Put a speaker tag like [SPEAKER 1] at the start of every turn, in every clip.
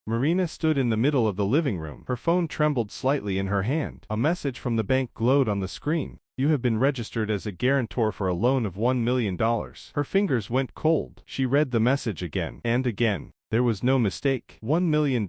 [SPEAKER 1] Marina stood in the middle of the living room. Her phone trembled slightly in her hand. A message from the bank glowed on the screen. You have been registered as a guarantor for a loan of $1 million. Her fingers went cold. She read the message again and again. There was no mistake. $1 million.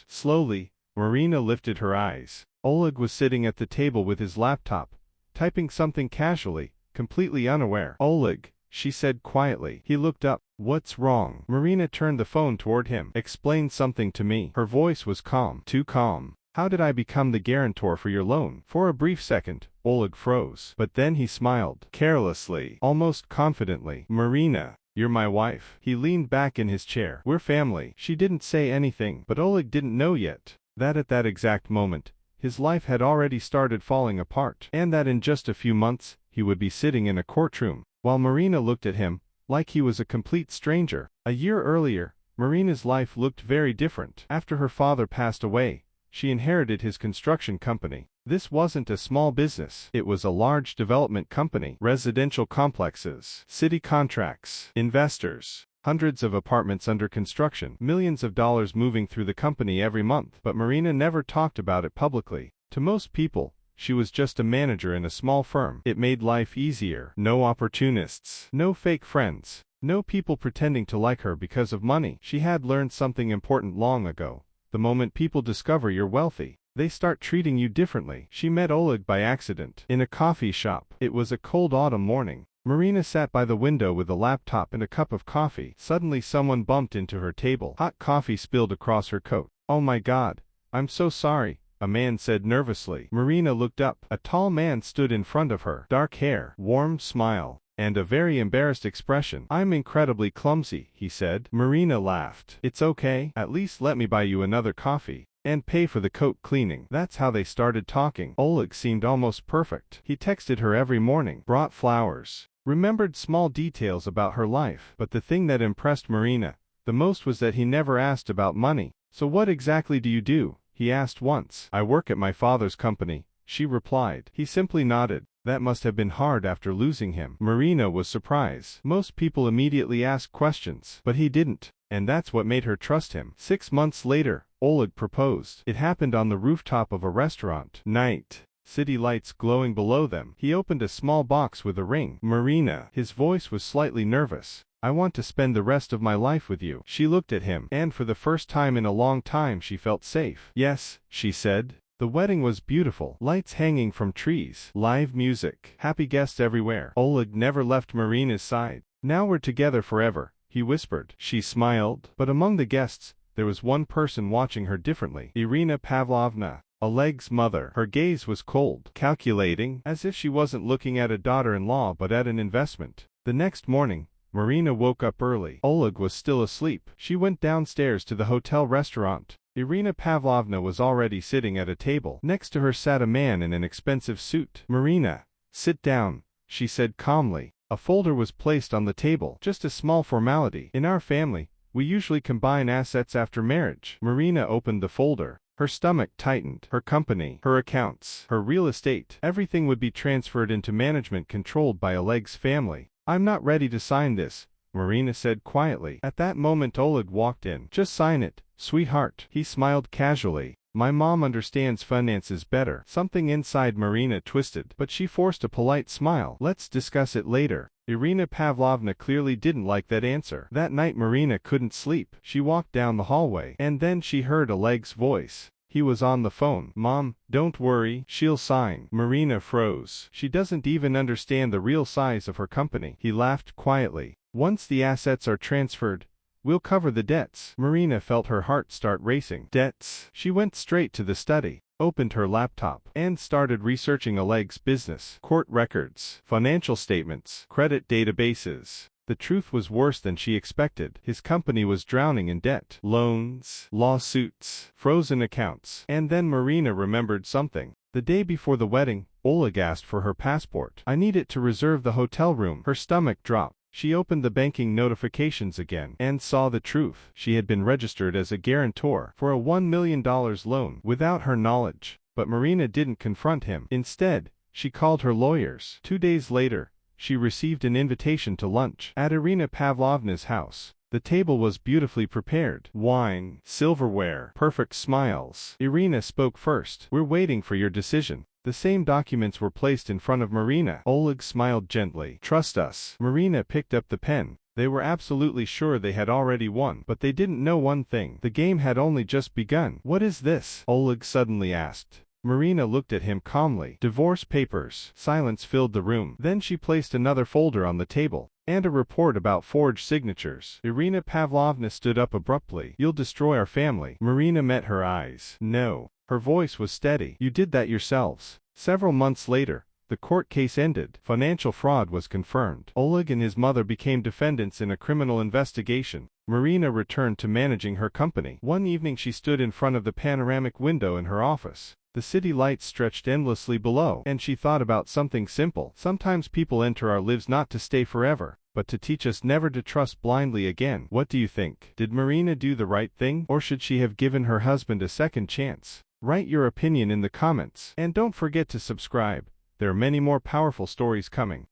[SPEAKER 1] Slowly, Marina lifted her eyes. Oleg was sitting at the table with his laptop, typing something casually, completely unaware. Oleg, she said quietly. He looked up. What's wrong? Marina turned the phone toward him. Explain something to me. Her voice was calm. Too calm. How did I become the guarantor for your loan? For a brief second, Oleg froze. But then he smiled. Carelessly, almost confidently. Marina, you're my wife. He leaned back in his chair. We're family. She didn't say anything, but Oleg didn't know yet that at that exact moment, his life had already started falling apart, and that in just a few months, he would be sitting in a courtroom, while Marina looked at him like he was a complete stranger. A year earlier, Marina's life looked very different. After her father passed away, she inherited his construction company. This wasn't a small business. It was a large development company. Residential complexes, city contracts, investors, hundreds of apartments under construction, millions of dollars moving through the company every month. But Marina never talked about it publicly. To most people, she was just a manager in a small firm. It made life easier. No opportunists, no fake friends, no people pretending to like her because of money. She had learned something important long ago. The moment people discover you're wealthy, they start treating you differently. She met Oleg by accident in a coffee shop. It was a cold autumn morning. Marina sat by the window with a laptop and a cup of coffee. Suddenly someone bumped into her table. Hot coffee spilled across her coat. Oh my God, I'm so sorry, a man said nervously. Marina looked up. A tall man stood in front of her. Dark hair, warm smile, and a very embarrassed expression. I'm incredibly clumsy, he said. Marina laughed. It's okay. At least let me buy you another coffee and pay for the coat cleaning. That's how they started talking. Oleg seemed almost perfect. He texted her every morning, brought flowers, remembered small details about her life. But the thing that impressed Marina the most was that he never asked about money. So what exactly do you do? He asked once. I work at my father's company, she replied. He simply nodded. That must have been hard after losing him. Marina was surprised. Most people immediately ask questions, but he didn't, and that's what made her trust him. 6 months later, Oleg proposed. It happened on the rooftop of a restaurant. Night. City lights glowing below them. He opened a small box with a ring. Marina. His voice was slightly nervous. I want to spend the rest of my life with you. She looked at him, and for the first time in a long time she felt safe. Yes, she said. The wedding was beautiful. Lights hanging from trees. Live music. Happy guests everywhere. Oleg never left Marina's side. Now we're together forever, he whispered. She smiled. But among the guests, there was one person watching her differently. Irina Pavlovna, Oleg's mother. Her gaze was cold, calculating, as if she wasn't looking at a daughter-in-law but at an investment. The next morning, Marina woke up early. Oleg was still asleep. She went downstairs to the hotel restaurant. Irina Pavlovna was already sitting at a table. Next to her sat a man in an expensive suit. Marina, sit down, she said calmly. A folder was placed on the table. Just a small formality. In our family, we usually combine assets after marriage. Marina opened the folder. Her stomach tightened. Her company, her accounts, her real estate, everything would be transferred into management controlled by Oleg's family. I'm not ready to sign this, Marina said quietly. At that moment Oleg walked in. Just sign it, sweetheart. He smiled casually. My mom understands finances better. Something inside Marina twisted, but she forced a polite smile. Let's discuss it later. Irina Pavlovna clearly didn't like that answer. That night Marina couldn't sleep. She walked down the hallway, and then she heard Oleg's voice. He was on the phone. Mom, don't worry, she'll sign. Marina froze. She doesn't even understand the real size of her company. He laughed quietly. Once the assets are transferred, we'll cover the debts. Marina felt her heart start racing. Debts? She went straight to the study, opened her laptop, and started researching Oleg's business. Court records, financial statements, credit databases. The truth was worse than she expected. His company was drowning in debt. Loans, lawsuits, frozen accounts. And then Marina remembered something. The day before the wedding, Oleg asked for her passport. I need it to reserve the hotel room. Her stomach dropped. She opened the banking notifications again and saw the truth. She had been registered as a guarantor for a $1 million loan without her knowledge. But Marina didn't confront him. Instead, she called her lawyers. 2 days later, she received an invitation to lunch at Irina Pavlovna's house. The table was beautifully prepared. Wine, silverware, perfect smiles. Irina spoke first. "We're waiting for your decision." The same documents were placed in front of Marina. Oleg smiled gently. "Trust us." Marina picked up the pen. They were absolutely sure they had already won, but they didn't know one thing. The game had only just begun. "What is this?" Oleg suddenly asked. Marina looked at him calmly. "Divorce papers." Silence filled the room. Then she placed another folder on the table. "And a report about forged signatures." Irina Pavlovna stood up abruptly. "You'll destroy our family." Marina met her eyes. "No." Her voice was steady. "You did that yourselves." Several months later, the court case ended. Financial fraud was confirmed. Oleg and his mother became defendants in a criminal investigation. Marina returned to managing her company. One evening she stood in front of the panoramic window in her office. The city lights stretched endlessly below, and she thought about something simple. Sometimes people enter our lives not to stay forever, but to teach us never to trust blindly again. What do you think? Did Marina do the right thing, or should she have given her husband a second chance? Write your opinion in the comments, and don't forget to subscribe. There are many more powerful stories coming.